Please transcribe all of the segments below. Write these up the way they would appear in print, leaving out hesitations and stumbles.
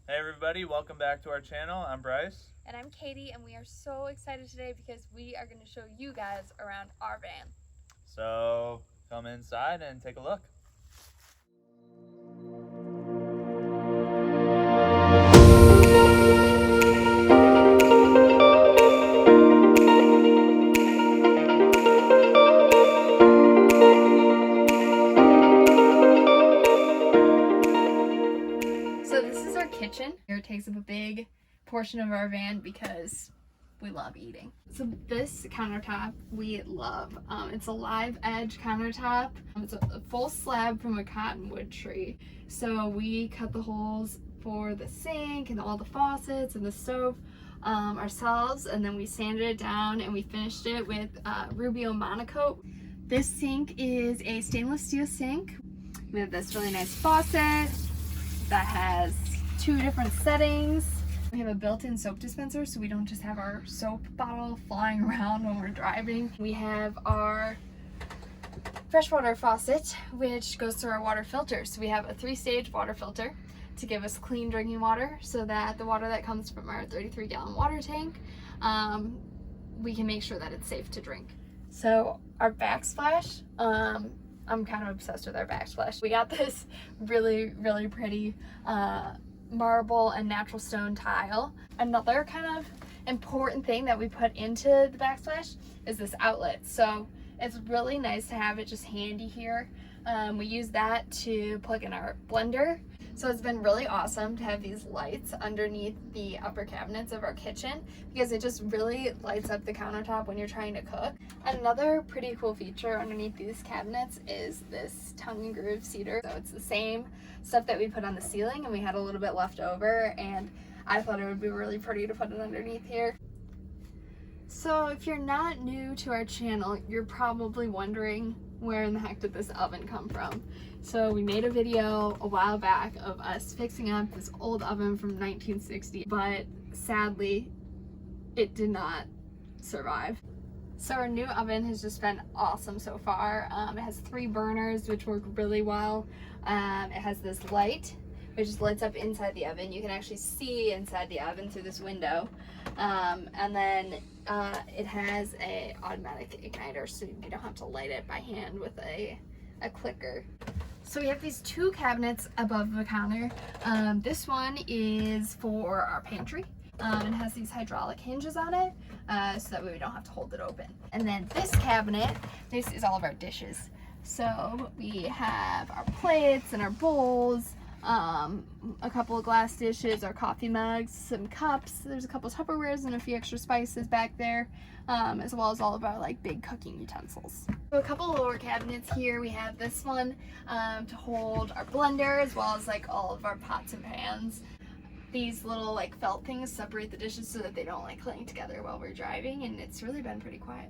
Hey everybody, welcome back to our channel. I'm Bryce. And I'm Katie, and we are so excited today because we are going to show you guys around our van. So come inside and take a look. So this is our kitchen. It takes up a big portion of our van because we love eating. So this countertop we love. It's a live edge countertop. It's a full slab from a cottonwood tree. So we cut the holes for the sink and all the faucets and the stove ourselves, and then we sanded it down and we finished it with Rubio Monocoat. This sink is a stainless steel sink. We have this really nice faucet that has 2 different settings. We have a built-in soap dispenser, so we don't just have our soap bottle flying around when we're driving. We have our freshwater faucet, which goes through our water filter. So we have a 3-stage water filter to give us clean drinking water, so that the water that comes from our 33-gallon water tank, we can make sure that it's safe to drink. So our Backsplash, I'm kind of obsessed with our Backsplash. We got this really, really pretty marble and natural stone tile. Another kind of important thing that we put into the Backsplash is this outlet. So it's really nice to have it just handy here. We use that to plug in our blender. So it's been really awesome to have these lights underneath the upper cabinets of our kitchen because it just really lights up the countertop when you're trying to cook. Another pretty cool feature underneath these cabinets is this tongue and groove cedar. So it's the same stuff that we put on the ceiling, and we had a little bit left over, and I thought it would be really pretty to put it underneath here. So if you're not new to our channel, you're probably wondering, where in the heck did this oven come from? So we made a video a while back of us fixing up this old oven from 1960, but sadly it did not survive. So our new oven has just been awesome so far. It has 3 burners, which work really well. It has this light, which just lights up inside the oven. You can actually see inside the oven through this window. And then it has a automatic igniter, so you don't have to light it by hand with a clicker. So we have these 2 cabinets above the counter. This one is for our pantry. It has these hydraulic hinges on it, so that way we don't have to hold it open. And then this cabinet, this is all of our dishes. So we have our plates and our bowls, a couple of glass dishes, our coffee mugs, some cups. There's a couple of Tupperwares and a few extra spices back there, as well as all of our big cooking utensils. So a couple of lower cabinets here. We have this one to hold our blender, as well as all of our pots and pans. These little felt things separate the dishes so that they don't cling together while we're driving, and it's really been pretty quiet.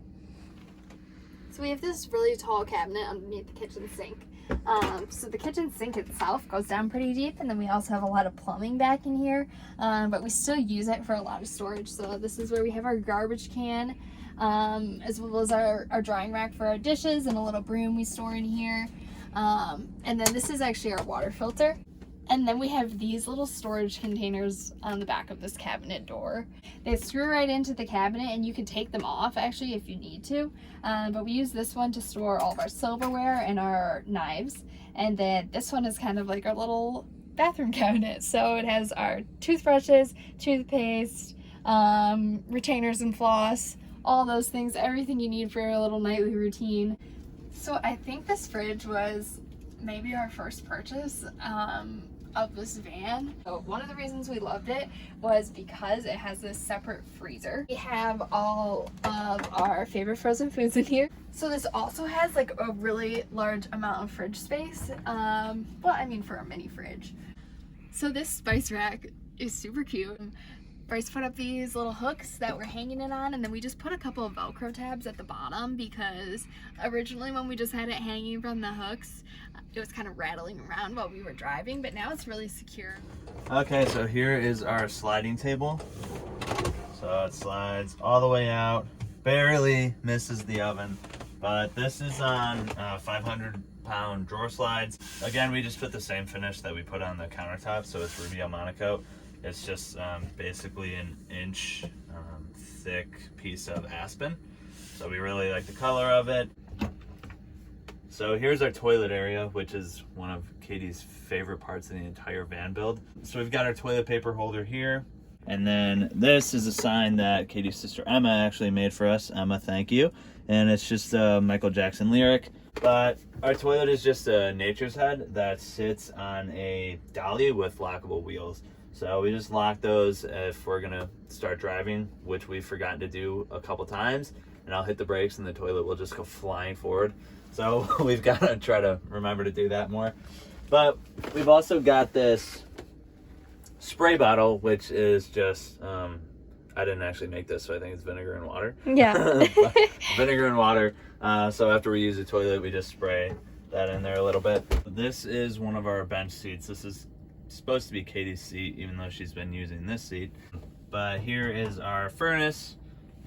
So we have this really tall cabinet underneath the kitchen sink. So the kitchen sink itself goes down pretty deep, and then we also have a lot of plumbing back in here, but we still use it for a lot of storage. So this is where we have our garbage can, as well as our drying rack for our dishes, and a little broom we store in here. And then this is actually our water filter. And then we have these little storage containers on the back of this cabinet door. They screw right into the cabinet, and you can take them off actually if you need to. But we use this one to store all of our silverware and our knives. And then this one is kind of like our little bathroom cabinet. So it has our toothbrushes, toothpaste, retainers and floss, all those things, everything you need for your little nightly routine. So I think this fridge was maybe our first purchase of this van. So one of the reasons we loved it was because it has this separate freezer. We have all of our favorite frozen foods in here. So this also has a really large amount of fridge space. Well, I mean, for a mini fridge. So this spice rack is super cute. Bryce put up these little hooks that we're hanging it on, and then we just put a couple of Velcro tabs at the bottom because originally when we just had it hanging from the hooks, it was kind of rattling around while we were driving, but now it's really secure. Okay, so here is our sliding table. So it slides all the way out, barely misses the oven, but this is on 500-pound drawer slides. Again, we just put the same finish that we put on the countertop, so it's Rubio Monocoat. It's just basically an inch thick piece of aspen. So we really like the color of it. So here's our toilet area, which is one of Katie's favorite parts of the entire van build. So we've got our toilet paper holder here. And then this is a sign that Katie's sister Emma actually made for us. Emma, thank you. And it's just a Michael Jackson lyric. But our toilet is just a nature's head that sits on a dolly with lockable wheels. So we just lock those if we're gonna start driving, which we've forgotten to do a couple times. And I'll hit the brakes and the toilet will just go flying forward. So we've got to try to remember to do that more. But we've also got this spray bottle, which is just, I didn't actually make this, so I think it's vinegar and water. Yeah. Vinegar and water. So after we use the toilet, we just spray that in there a little bit. This is one of our bench seats. This is supposed to be Katie's seat, even though she's been using this seat. But here is our furnace,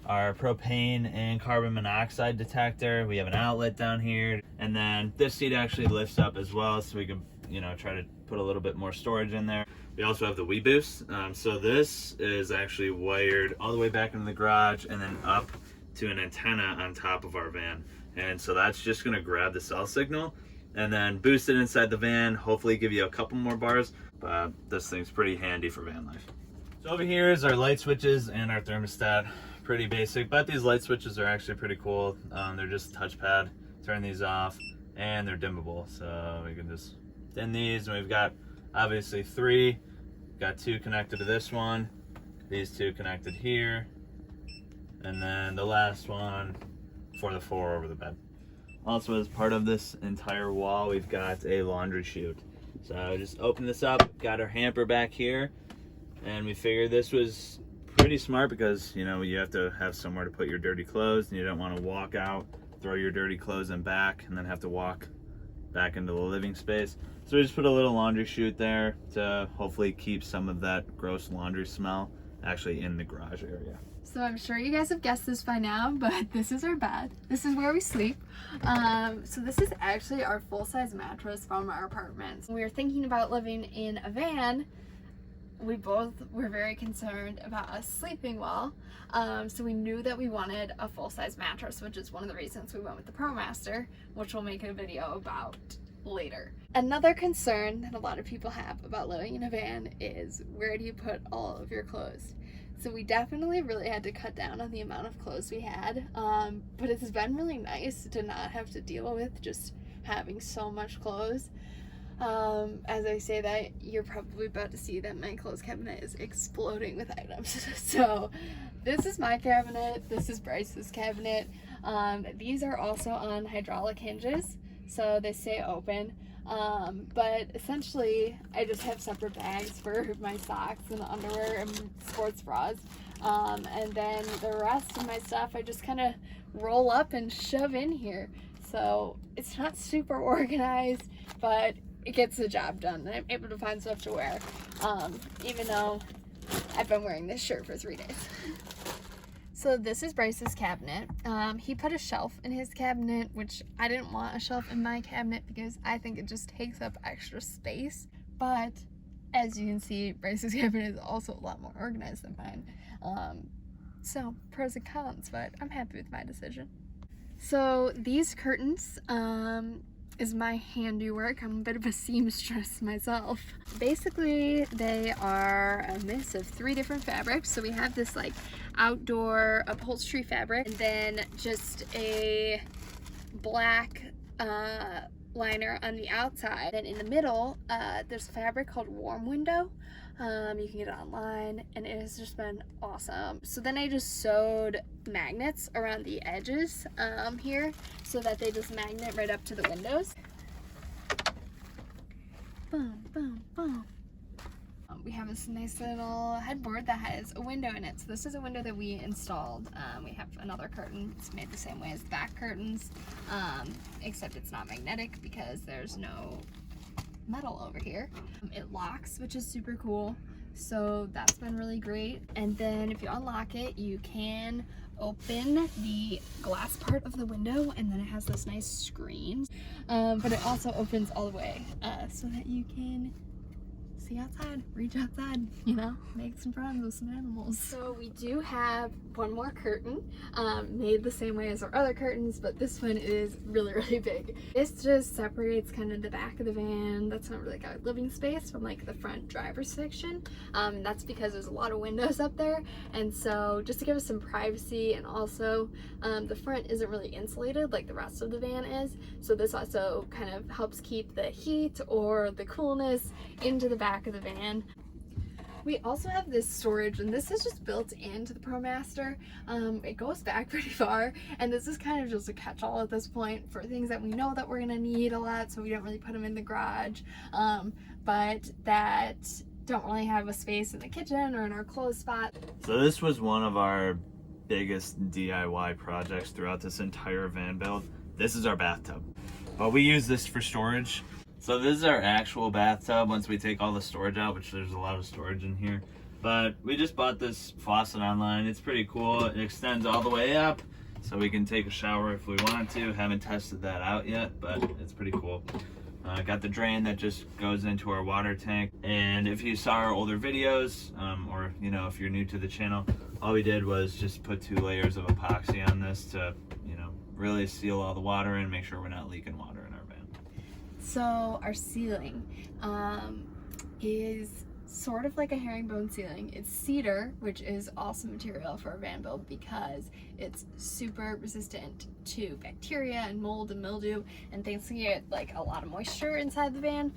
our propane and carbon monoxide detector. We have an outlet down here, and then this seat actually lifts up as well, so we can, you know, try to put a little bit more storage in there. We also have the Wii Boost. So this is actually wired all the way back into the garage and then up to an antenna on top of our van. And so that's just gonna grab the cell signal and then boost it inside the van, hopefully give you a couple more bars, but this thing's pretty handy for van life. So over here is our light switches and our thermostat. Pretty basic, but these light switches are actually pretty cool. They're just touchpad, turn these off, and they're dimmable, so we can just dim these. And we've got obviously 3, got 2 connected to this one, these 2 connected here, and then the last one for the 4 over the bed. Also, as part of this entire wall, we've got a laundry chute. So just open this up, got our hamper back here, and we figured this was pretty smart because, you know, you have to have somewhere to put your dirty clothes and you don't want to walk out, throw your dirty clothes in back, and then have to walk back into the living space. So we just put a little laundry chute there to hopefully keep some of that gross laundry smell actually in the garage area. So I'm sure you guys have guessed this by now, but this is our bed. This is where we sleep. So this is actually our full-size mattress from our apartment. We were thinking about living in a van. We both were very concerned about us sleeping well. So we knew that we wanted a full-size mattress, which is one of the reasons we went with the ProMaster, which we'll make a video about later. Another concern that a lot of people have about living in a van is, where do you put all of your clothes? So we definitely really had to cut down on the amount of clothes we had, but it's been really nice to not have to deal with just having so much clothes. As I say that, you're probably about to see that my clothes cabinet is exploding with items. So this is my cabinet, this is Bryce's cabinet. These are also on hydraulic hinges, so they stay open. But essentially I just have separate bags for my socks and underwear and sports bras. And then the rest of my stuff I just kind of roll up and shove in here. So it's not super organized, but it gets the job done. And I'm able to find stuff to wear, even though I've been wearing this shirt for 3 days. So this is Bryce's cabinet. He put a shelf in his cabinet, which I didn't want a shelf in my cabinet because I think it just takes up extra space. But as you can see, Bryce's cabinet is also a lot more organized than mine. So pros and cons, but I'm happy with my decision. So these curtains is my handiwork. I'm a bit of a seamstress myself. Basically, they are a mix of 3 different fabrics. So we have this like outdoor upholstery fabric, and then just a black liner on the outside. Then in the middle, there's a fabric called Warm Window. You can get it online, and it has just been awesome. So then I just sewed magnets around the edges here, so that they just magnet right up to the windows. Boom, boom, boom. We have this nice little headboard that has a window in it. So this is a window that we installed. We have another curtain. It's made the same way as the back curtains, except it's not magnetic because there's no metal over here. It locks, which is super cool, so that's been really great. And then if you unlock it, you can open the glass part of the window, and then it has this nice screen, but it also opens all the way so that you can see outside, reach outside, you know, make some friends with some animals. So we do have one more curtain, made the same way as our other curtains, but this one is really, really big. This just separates kind of the back of the van. That's not really like our living space from like the front driver's section. That's because there's a lot of windows up there. And so just to give us some privacy, and also the front isn't really insulated like the rest of the van is. So this also kind of helps keep the heat or the coolness into the back of the van. We also have this storage, and this is just built into the ProMaster. It goes back pretty far, and this is kind of just a catch-all at this point for things that we know that we're gonna need a lot, so we don't really put them in the garage, but that don't really have a space in the kitchen or in our clothes spot. So this was one of our biggest DIY projects throughout this entire van build. This is our bathtub, but we use this for storage. So this is our actual bathtub once we take all the storage out, which there's a lot of storage in here. But we just bought this faucet online. It's pretty cool. It extends all the way up, so we can take a shower if we want to. Haven't tested that out yet, but it's pretty cool. Got the drain that just goes into our water tank. And if you saw our older videos, or you know, if you're new to the channel, all we did was just put 2 layers of epoxy on this to, you know, really seal all the water in, make sure we're not leaking water in our van. So our ceiling is sort of like a herringbone ceiling. It's cedar, which is awesome material for a van build because it's super resistant to bacteria and mold and mildew and things can get like a lot of moisture inside the van.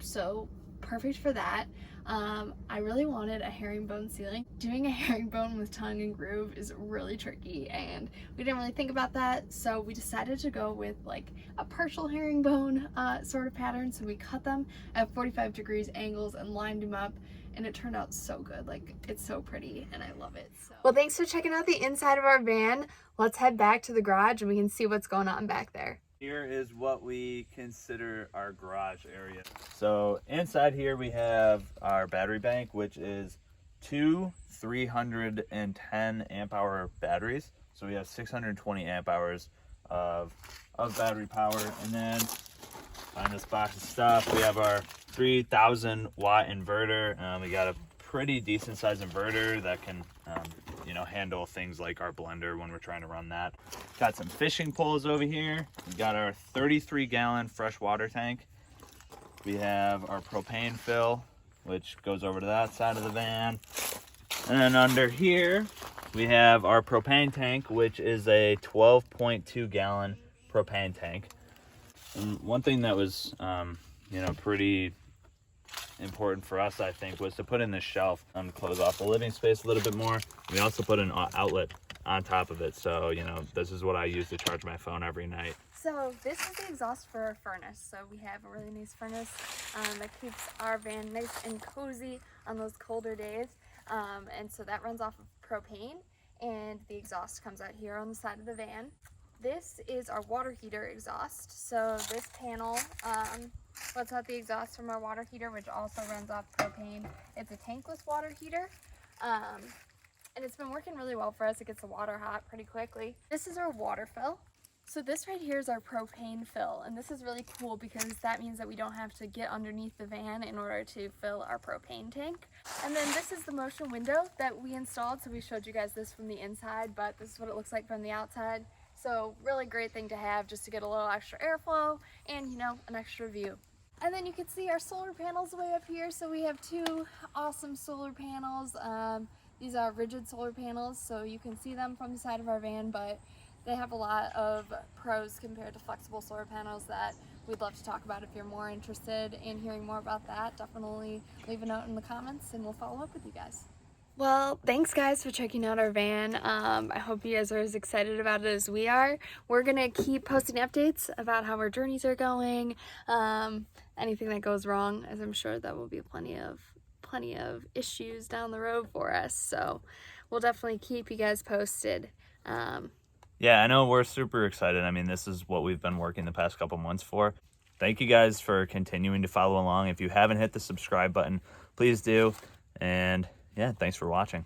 So perfect for that. I really wanted a herringbone ceiling. Doing a herringbone with tongue and groove is really tricky, and we didn't really think about that, so we decided to go with like a partial herringbone sort of pattern. So we cut them at 45 degrees angles and lined them up, and it turned out so good. Like, it's so pretty and I love it. So. Well, thanks for checking out the inside of our van. Let's head back to the garage and we can see what's going on back there. Here is what we consider our garage area. So inside here we have our battery bank, which is 2 310 amp hour batteries. So we have 620 amp hours of battery power. And then on this box of stuff, we have our 3000 watt inverter. We got a pretty decent sized inverter that can you know, handle things like our blender when we're trying to run that. Got some fishing poles over here. We got our 33 gallon fresh water tank. We have our propane fill, which goes over to that side of the van. And then under here, we have our propane tank, which is a 12.2 gallon propane tank. And one thing that was, you know, pretty important for us, I think, was to put in this shelf to close off the living space a little bit more. We also put an outlet on top of it, so you know, this is what I use to charge my phone every night. So this is the exhaust for our furnace. So we have a really nice furnace that keeps our van nice and cozy on those colder days, and so that runs off of propane, and the exhaust comes out here on the side of the van. This is our water heater exhaust. So this panel lets out the exhaust from our water heater, which also runs off propane. It's a tankless water heater, and it's been working really well for us. It gets the water hot pretty quickly. This is our water fill. So this right here is our propane fill, and this is really cool because that means that we don't have to get underneath the van in order to fill our propane tank. And then this is the motion window that we installed. So we showed you guys this from the inside, but this is what it looks like from the outside. So really great thing to have just to get a little extra airflow and, you know, an extra view. And then you can see our solar panels way up here. So we have 2 awesome solar panels. These are rigid solar panels, so you can see them from the side of our van, but they have a lot of pros compared to flexible solar panels that we'd love to talk about. If you're more interested in hearing more about that, definitely leave a note in the comments and we'll follow up with you guys. Well, thanks guys for checking out our van. I hope you guys are as excited about it as we are. We're gonna keep posting updates about how our journeys are going. Anything that goes wrong, as I'm sure that will be plenty of issues down the road for us. So we'll definitely keep you guys posted. Yeah, I know we're super excited. I mean, this is what we've been working the past couple months for. Thank you guys for continuing to follow along. If you haven't hit the subscribe button, please do. And yeah, thanks for watching.